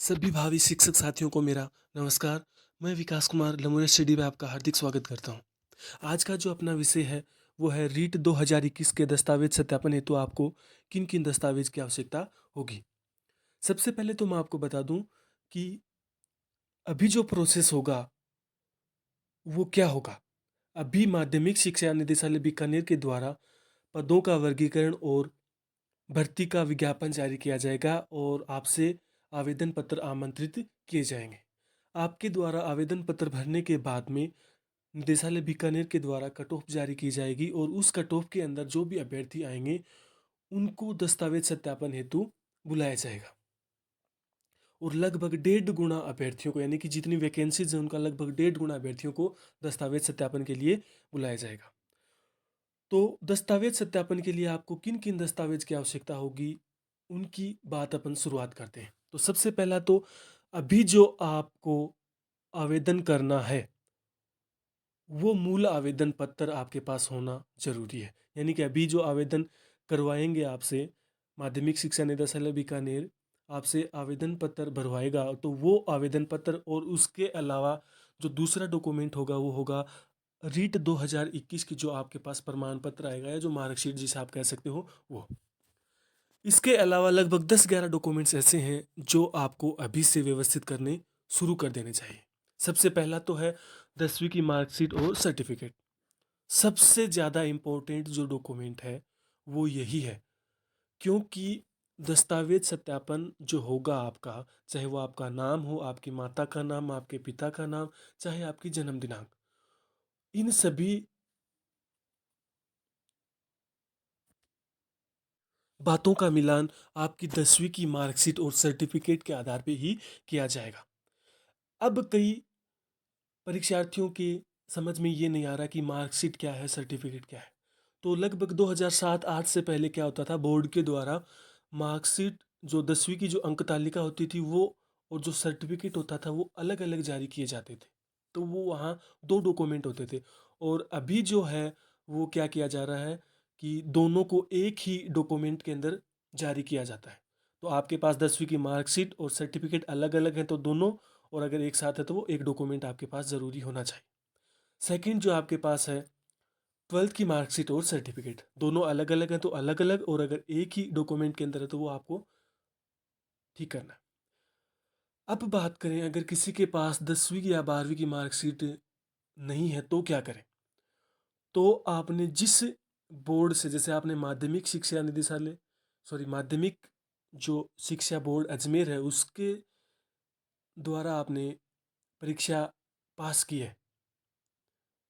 सभी भावी शिक्षक साथियों को मेरा नमस्कार। मैं विकास कुमार लमोरिया स्टडी में आपका हार्दिक स्वागत करता हूं। आज का जो अपना विषय है वो है रीट 2021 के दस्तावेज सत्यापन हेतु आपको किन किन दस्तावेज की आवश्यकता होगी। सबसे पहले तो मैं आपको बता दूं कि अभी जो प्रोसेस होगा वो क्या होगा। अभी माध्यमिक शिक्षा निदेशालय बीकानेर के द्वारा पदों का वर्गीकरण और भर्ती का विज्ञापन जारी किया जाएगा और आपसे आवेदन पत्र आमंत्रित किए जाएंगे। आपके द्वारा आवेदन पत्र भरने के बाद में निदेशालय बीकानेर के द्वारा कट ऑफ जारी की जाएगी और उस कट ऑफ के अंदर जो भी अभ्यर्थी आएंगे उनको दस्तावेज सत्यापन हेतु बुलाया जाएगा और लगभग 1.5 गुना अभ्यर्थियों को, यानी कि जितनी वैकेंसीज हैं उनका लगभग 1.5 गुना अभ्यर्थियों को दस्तावेज सत्यापन के लिए बुलाया जाएगा। तो दस्तावेज सत्यापन के लिए आपको किन किन दस्तावेज की आवश्यकता होगी उनकी बात अपन शुरुआत करते हैं। तो सबसे पहला तो अभी जो आपको आवेदन करना है वो मूल आवेदन पत्र आपके पास होना जरूरी है। यानी कि अभी जो आवेदन करवाएंगे आपसे माध्यमिक शिक्षा निदेशालय बीकानेर आपसे आवेदन पत्र भरवाएगा, तो वो आवेदन पत्र और उसके अलावा जो दूसरा डॉक्यूमेंट होगा वो होगा रीट 2021 की जो आपके पास प्रमाण पत्र आएगा या जो मार्कशीट जिसे आप कह सकते हो वो। इसके अलावा लगभग 10-11 डॉक्यूमेंट्स ऐसे हैं जो आपको अभी से व्यवस्थित करने शुरू कर देने चाहिए। सबसे पहला तो है 10वीं की मार्कशीट और सर्टिफिकेट। सबसे ज़्यादा इम्पोर्टेंट जो डॉक्यूमेंट है वो यही है, क्योंकि दस्तावेज सत्यापन जो होगा आपका, चाहे वो आपका नाम हो, आपकी माता का नाम, आपके पिता का नाम, चाहे आपकी जन्म दिनांक, इन सभी बातों का मिलान आपकी 10वीं की मार्कशीट और सर्टिफिकेट के आधार पे ही किया जाएगा। अब कई परीक्षार्थियों के समझ में ये नहीं आ रहा कि मार्कशीट क्या है, सर्टिफिकेट क्या है। तो लगभग 2007-8 से पहले क्या होता था, बोर्ड के द्वारा मार्कशीट जो 10वीं की जो अंक तालिका होती थी वो और जो सर्टिफिकेट होता था वो अलग अलग जारी किए जाते थे। तो वो वहाँ दो डॉक्यूमेंट होते थे और अभी जो है वो क्या किया जा रहा है कि दोनों को एक ही डॉक्यूमेंट के अंदर जारी किया जाता है। तो आपके पास 10वीं की मार्कशीट और सर्टिफिकेट अलग अलग हैं तो दोनों, और अगर एक साथ है तो वो एक डॉक्यूमेंट आपके पास ज़रूरी होना चाहिए। सेकंड जो आपके पास है 12th की मार्कशीट और सर्टिफिकेट, दोनों अलग अलग हैं तो अलग अलग, और अगर एक ही डॉक्यूमेंट के अंदर है तो वो आपको ठीक करना है। अब बात करें अगर किसी के पास 10वीं या 12वीं की मार्कशीट नहीं है तो क्या करें। तो आपने जिस बोर्ड से, जैसे आपने माध्यमिक शिक्षा निदेशालय, सॉरी माध्यमिक जो शिक्षा बोर्ड अजमेर है उसके द्वारा आपने परीक्षा पास की है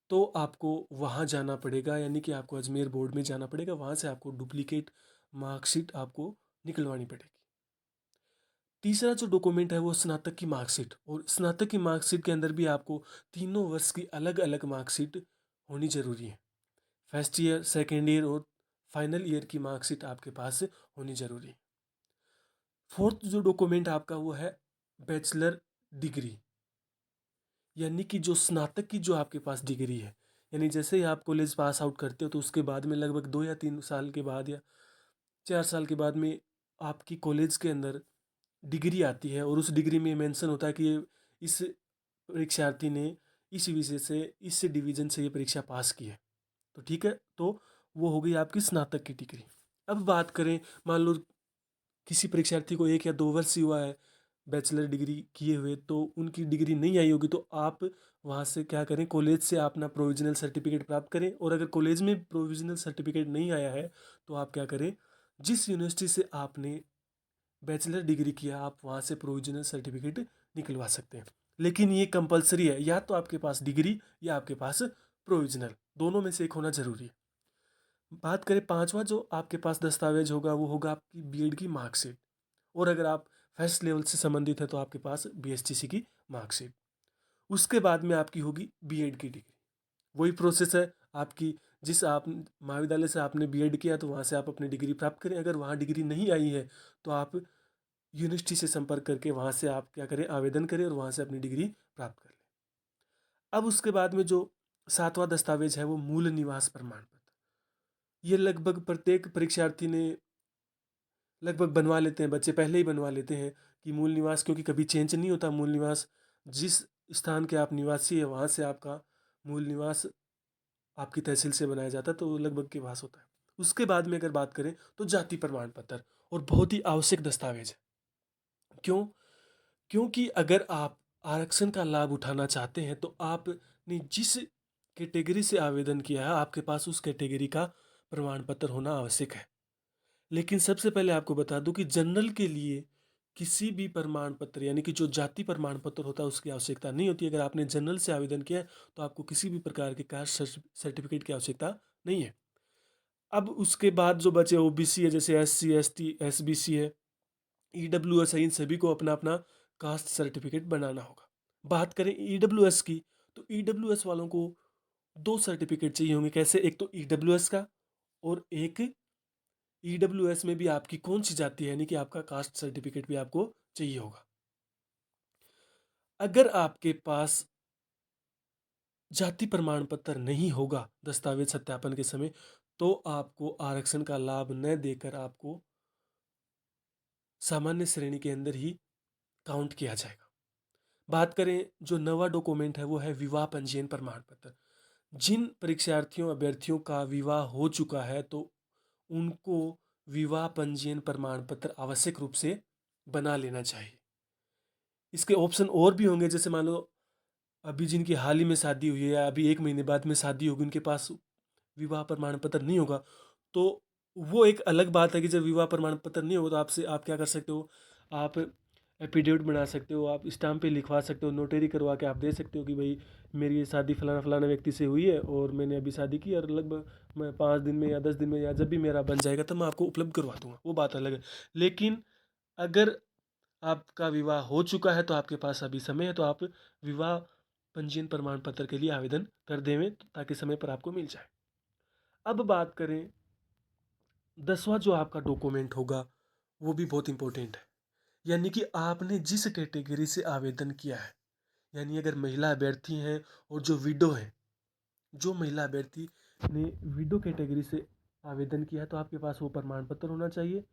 तो आपको वहाँ जाना पड़ेगा, यानी कि आपको अजमेर बोर्ड में जाना पड़ेगा, वहाँ से आपको डुप्लीकेट मार्कशीट आपको निकलवानी पड़ेगी। तीसरा जो डॉक्यूमेंट है वो स्नातक की मार्कशीट, और स्नातक की मार्कशीट के अंदर भी आपको तीनों वर्ष की अलग अलग मार्कशीट होनी जरूरी है। फर्स्ट ईयर, सेकेंड ईयर और फाइनल ईयर की मार्कशीट आपके पास होनी जरूरी है। फोर्थ जो डॉक्यूमेंट आपका वो है बैचलर डिग्री, यानी कि जो स्नातक की जो आपके पास डिग्री है, यानी जैसे ही आप कॉलेज पास आउट करते हो तो उसके बाद में लगभग 2 या 3 साल के बाद या 4 साल के बाद में आपकी कॉलेज के अंदर डिग्री आती है और उस डिग्री में मेंशन होता है कि इस परीक्षार्थी ने इस विषय से, इस डिवीजन से ये परीक्षा पास की है। तो ठीक है, तो वो हो गई आपकी स्नातक की डिग्री। अब बात करें, मान लो किसी परीक्षार्थी को 1 या 2 वर्ष ही हुआ है बैचलर डिग्री किए हुए, तो उनकी डिग्री नहीं आई होगी, तो आप वहाँ से क्या करें, कॉलेज से अपना प्रोविजनल सर्टिफिकेट प्राप्त करें। और अगर कॉलेज में प्रोविजनल सर्टिफिकेट नहीं आया है तो आप क्या करें, जिस यूनिवर्सिटी से आपने बैचलर डिग्री किया आप वहाँ से प्रोविजनल सर्टिफिकेट निकलवा सकते हैं। लेकिन ये कंपलसरी है, या तो आपके पास डिग्री या आपके पास प्रोविजनल, दोनों में से एक होना जरूरी है। बात करें पांचवा जो आपके पास दस्तावेज होगा वो होगा आपकी बीएड की मार्कशीट, और अगर आप फर्स्ट लेवल से संबंधित है तो आपके पास बीएसटीसी की मार्कशीट। उसके बाद में आपकी होगी बीएड की डिग्री। वही प्रोसेस है आपकी, जिस आप महाविद्यालय से आपने बीएड किया तो वहाँ से आप अपनी डिग्री प्राप्त करें। अगर वहाँ डिग्री नहीं आई है तो आप यूनिवर्सिटी से संपर्क करके वहाँ से आप क्या करें, आवेदन करें और वहाँ से अपनी डिग्री प्राप्त कर लें। अब उसके बाद में जो सातवां दस्तावेज है वो मूल निवास प्रमाण पत्र। ये लगभग प्रत्येक परीक्षार्थी ने लगभग बनवा लेते हैं, बच्चे पहले ही बनवा लेते हैं कि मूल निवास क्योंकि कभी चेंज नहीं होता, मूल निवास जिस स्थान के आप निवासी है वहाँ से आपका मूल निवास आपकी तहसील से बनाया जाता है, तो वो लगभग के पास होता है। उसके बाद में अगर बात करें तो जाति प्रमाण पत्र, और बहुत ही आवश्यक दस्तावेज है। क्यों? क्योंकि अगर आप आरक्षण का लाभ उठाना चाहते हैं तो आपने जिस कैटेगरी से आवेदन किया है आपके पास उस कैटेगरी का प्रमाण पत्र होना आवश्यक है। लेकिन सबसे पहले आपको बता दूं कि जनरल के लिए किसी भी प्रमाण पत्र यानी कि जो जाति प्रमाण पत्र होता है उसकी आवश्यकता नहीं होती। अगर आपने जनरल से आवेदन किया है तो आपको किसी भी प्रकार के कास्ट सर्टिफिकेट की आवश्यकता नहीं है। अब उसके बाद जो बचे ओबीसी है, जैसे एससी, एसटी, एसबीसी है, ईडब्ल्यूएस है, इन सभी को अपना अपना कास्ट सर्टिफिकेट बनाना होगा। बात करें ईडब्ल्यूएस की, तो ईडब्ल्यूएस वालों को दो सर्टिफिकेट चाहिए होंगे। कैसे? एक तो ईडब्ल्यूएस का, और एक ईडब्ल्यूएस में भी आपकी कौन सी जाति है यानी कि आपका कास्ट सर्टिफिकेट भी आपको चाहिए होगा। अगर आपके पास जाति प्रमाण पत्र नहीं होगा दस्तावेज सत्यापन के समय, तो आपको आरक्षण का लाभ न देकर आपको सामान्य श्रेणी के अंदर ही काउंट किया जाएगा। बात करें जो नवा डॉक्यूमेंट है वो है विवाह पंजीयन प्रमाण पत्र। जिन परीक्षार्थियों अभ्यर्थियों का विवाह हो चुका है तो उनको विवाह पंजीयन प्रमाण पत्र आवश्यक रूप से बना लेना चाहिए। इसके ऑप्शन और भी होंगे, जैसे मान लो अभी जिनकी हाल ही में शादी हुई है या अभी 1 महीने बाद में शादी होगी, उनके पास विवाह प्रमाण पत्र नहीं होगा, तो वो एक अलग बात है कि जब विवाह प्रमाण पत्र नहीं होगा तो आपसे आप क्या कर सकते हो, आप एफिडेविट बना सकते हो, आप स्टाम्प पे लिखवा सकते हो, नोटरी करवा के आप दे सकते हो कि भाई मेरी ये शादी फलाना फलाना व्यक्ति से हुई है और मैंने अभी शादी की, और लगभग मैं 5 दिन में या 10 दिन में या जब भी मेरा बन जाएगा तब मैं आपको उपलब्ध करवा दूंगा, वो बात अलग है। लेकिन अगर आपका विवाह हो चुका है तो आपके पास अभी समय है, तो आप विवाह पंजीयन प्रमाण पत्र के लिए आवेदन कर देवें ताकि समय पर आपको मिल जाए। अब बात करें 10वां जो आपका डॉक्यूमेंट होगा वो भी बहुत इंपॉर्टेंट है, यानी कि आपने जिस कैटेगरी से आवेदन किया है, यानी अगर महिला अभ्यर्थी हैं और जो विडो है, जो महिला अभ्यर्थी ने विडो कैटेगरी से आवेदन किया है तो आपके पास वो प्रमाण पत्र होना चाहिए,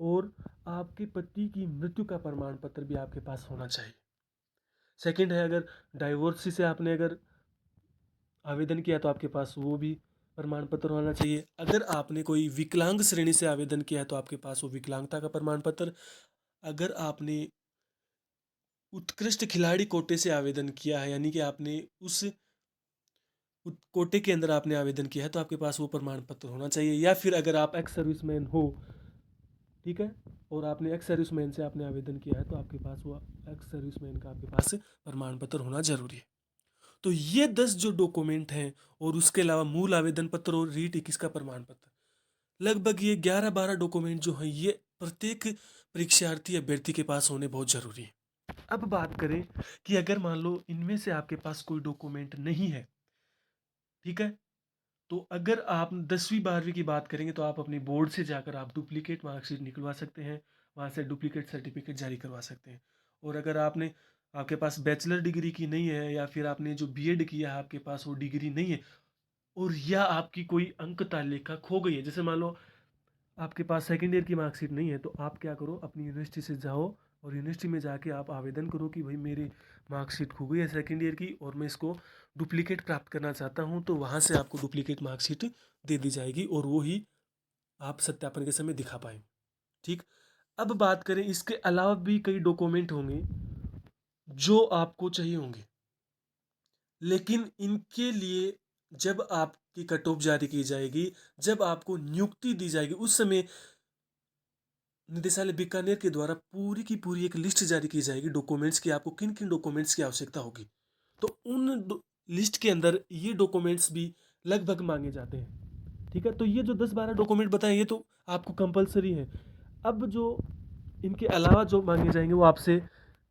और आपके पति की मृत्यु का प्रमाण पत्र भी आपके पास होना चाहिए। सेकंड है, अगर डाइवोर्स से आपने अगर आवेदन किया तो आपके पास वो भी प्रमाण पत्र होना चाहिए। अगर आपने कोई विकलांग श्रेणी से आवेदन किया है तो आपके पास वो विकलांगता का प्रमाण पत्र। अगर आपने उत्कृष्ट खिलाड़ी कोटे से आवेदन किया है यानी कि आपने उस कोटे के अंदर आपने आवेदन किया है तो आपके पास वो प्रमाण पत्र होना चाहिए। या फिर अगर आप एक्स सर्विसमैन हो, ठीक है, और आपने एक्स सर्विसमैन से आपने आवेदन किया है तो आपके पास वो एक्स सर्विसमैन का आपके पास प्रमाण पत्र होना जरूरी है। तो ये 10 जो डॉक्यूमेंट हैं, और उसके अलावा मूल आवेदन पत्र और रीट 21 का प्रमाण पत्र, लगभग ये 11-12 डॉक्यूमेंट जो हैं ये प्रत्येक परीक्षार्थी अभ्यर्थी के पास होने बहुत जरूरी है। अब बात करें कि अगर मान लो इनमें से आपके पास कोई डॉक्यूमेंट नहीं है, ठीक है, तो अगर आप 10वीं 12वीं की बात करेंगे तो आप अपनी बोर्ड से जाकर आप डुप्लीकेट मार्कशीट निकलवा सकते हैं, वहाँ से डुप्लीकेट सर्टिफिकेट जारी करवा सकते हैं। और अगर आपके पास बैचलर डिग्री की नहीं है, या फिर आपने जो बीएड किया है आपके पास वो डिग्री नहीं है, और या आपकी कोई अंक तालिका खो गई है, जैसे मान लो आपके पास सेकेंड ईयर की मार्कशीट नहीं है, तो आप क्या करो, अपनी यूनिवर्सिटी से जाओ और यूनिवर्सिटी में जाके आप आवेदन करो कि भाई मेरी मार्कशीट खो गई है सेकेंड ईयर की और मैं इसको डुप्लीकेट प्राप्त करना चाहता हूँ, तो वहाँ से आपको डुप्लीकेट मार्कशीट दे दी जाएगी और वो ही आप सत्यापन के समय दिखा पाएंगे। ठीक। अब बात करें, इसके अलावा भी कई डॉक्यूमेंट होंगे जो आपको चाहिए होंगे, लेकिन इनके लिए जब आपकी कट ऑफ जारी की जाएगी, जब आपको नियुक्ति दी जाएगी, उस समय निदेशालय बीकानेर के द्वारा पूरी की पूरी एक लिस्ट जारी की जाएगी डॉक्यूमेंट्स की, आपको किन किन डॉक्यूमेंट्स की आवश्यकता होगी। तो उन लिस्ट के अंदर ये डॉक्यूमेंट्स भी लगभग मांगे जाते हैं। ठीक है, तो ये जो 10-12 डॉक्यूमेंट बताए ये तो आपको कंपलसरी है। अब जो इनके अलावा जो मांगे जाएंगे वो आपसे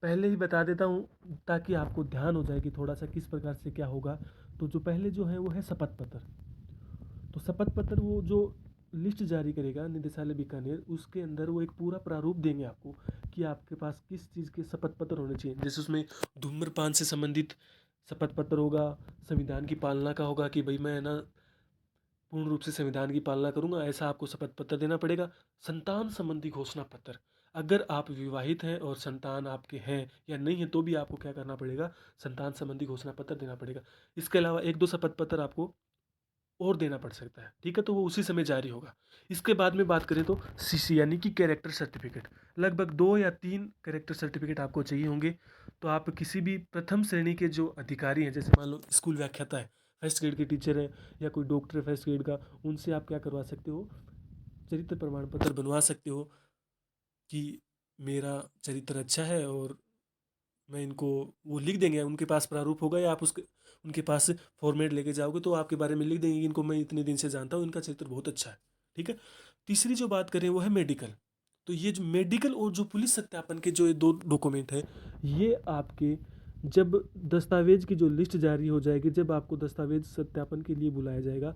पहले ही बता देता हूँ ताकि आपको ध्यान हो जाए कि थोड़ा सा किस प्रकार से क्या होगा। तो जो पहले जो है वो है शपथ पत्र। तो शपथ पत्र वो जो लिस्ट जारी करेगा निदेशालय बीकानेर, उसके अंदर वो एक पूरा प्रारूप देंगे आपको कि आपके पास किस चीज़ के शपथ पत्र होने चाहिए। जैसे उसमें धूम्रपान से संबंधित शपथ पत्र होगा, संविधान की पालना का होगा कि भाई मैं ना पूर्ण रूप से संविधान की पालना करूंगा, ऐसा आपको शपथ पत्र देना पड़ेगा। संतान संबंधी घोषणा पत्र, अगर आप विवाहित हैं और संतान आपके हैं या नहीं है तो भी आपको क्या करना पड़ेगा, संतान संबंधी घोषणा पत्र देना पड़ेगा। इसके अलावा 1-2 शपथ पत्र आपको और देना पड़ सकता है, ठीक है? तो वो उसी समय जारी होगा। इसके बाद में बात करें तो सीसी यानी कि कैरेक्टर सर्टिफिकेट, लगभग 2 या 3 कैरेक्टर सर्टिफिकेट आपको चाहिए होंगे। तो आप किसी भी प्रथम श्रेणी के जो अधिकारी हैं, जैसे मान लो स्कूल व्याख्याता है, फर्स्ट ग्रेड के टीचर हैं या कोई डॉक्टर है फर्स्ट ग्रेड का, उनसे आप क्या करवा सकते हो, चरित्र प्रमाण पत्र बनवा सकते हो कि मेरा चरित्र अच्छा है, और मैं इनको, वो लिख देंगे, उनके पास प्रारूप होगा या आप उसके उनके पास फॉर्मेट लेके जाओगे तो आपके बारे में लिख देंगे कि इनको मैं इतने दिन से जानता हूँ, इनका चरित्र बहुत अच्छा है, ठीक है। तीसरी जो बात करें वो है मेडिकल। तो ये जो मेडिकल और जो पुलिस सत्यापन के जो ये दो डॉक्यूमेंट है, ये आपके जब दस्तावेज की जो लिस्ट जारी हो जाएगी, जब आपको दस्तावेज सत्यापन के लिए बुलाया जाएगा,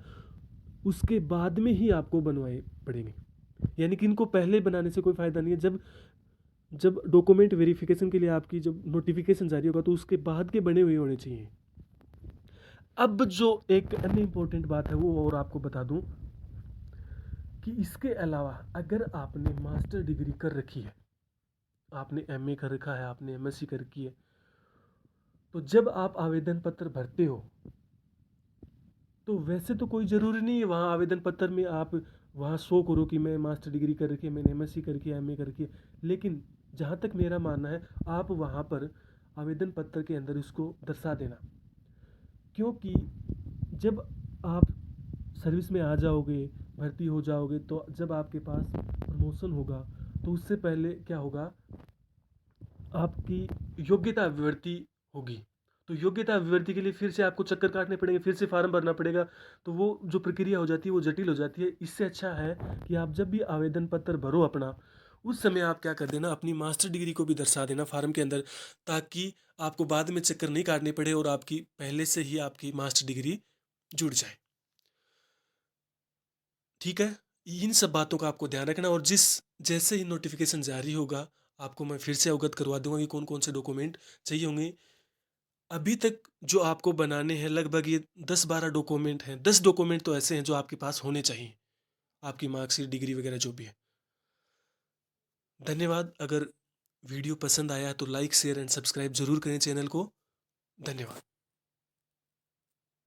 उसके बाद में ही आपको बनवाए पड़ेंगे। यानी कि इनको पहले बनाने से कोई फ़ायदा नहीं है। जब जब डॉक्यूमेंट वेरिफिकेशन के लिए आपकी जब नोटिफिकेशन जारी होगा तो उसके बाद के बने हुए होने चाहिए। अब जो एक अन्य इम्पोर्टेंट बात है वो और आपको बता दूं कि इसके अलावा अगर आपने मास्टर डिग्री कर रखी है, आपने एमए कर रखा है, आपने एमएससी कर रखी है, तो जब आप आवेदन पत्र भरते हो तो वैसे तो कोई ज़रूरी नहीं है वहाँ आवेदन पत्र में आप वहाँ शो करो कि मैं मास्टर डिग्री कर रखी है, मैंने एमएससी कर रखी है, एमए कर रखी है। लेकिन जहाँ तक मेरा मानना है, आप वहाँ पर आवेदन पत्र के अंदर इसको दर्शा देना, क्योंकि जब आप सर्विस में आ जाओगे, भर्ती हो जाओगे, तो जब आपके पास प्रमोशन होगा तो उससे पहले क्या होगा, आपकी योग्यता विवृत्ति होगी। तो योग्यता विवृत्ति के लिए फिर से आपको चक्कर काटने पड़ेंगे, फिर से फार्म भरना पड़ेगा, तो वो जो प्रक्रिया हो जाती है वो जटिल हो जाती है। इससे अच्छा है कि आप जब भी आवेदन पत्र भरो अपना, उस समय आप क्या कर देना, अपनी मास्टर डिग्री को भी दर्शा देना फार्म के अंदर, ताकि आपको बाद में चक्कर नहीं काटने पड़े और आपकी पहले से ही आपकी मास्टर डिग्री जुड़ जाए, ठीक है। इन सब बातों का आपको ध्यान रखना, और जैसे ही नोटिफिकेशन जारी होगा आपको मैं फिर से अवगत करवा दूंगा कि कौन कौन से डॉक्यूमेंट चाहिए होंगे। अभी तक जो आपको बनाने हैं लगभग ये 10-12 डॉक्यूमेंट हैं। 10 डॉक्यूमेंट तो ऐसे हैं जो आपके पास होने चाहिए, आपकी मार्कशीट, डिग्री वगैरह जो भी है। धन्यवाद। अगर वीडियो पसंद आया तो लाइक, शेयर एंड सब्सक्राइब जरूर करें चैनल को। धन्यवाद।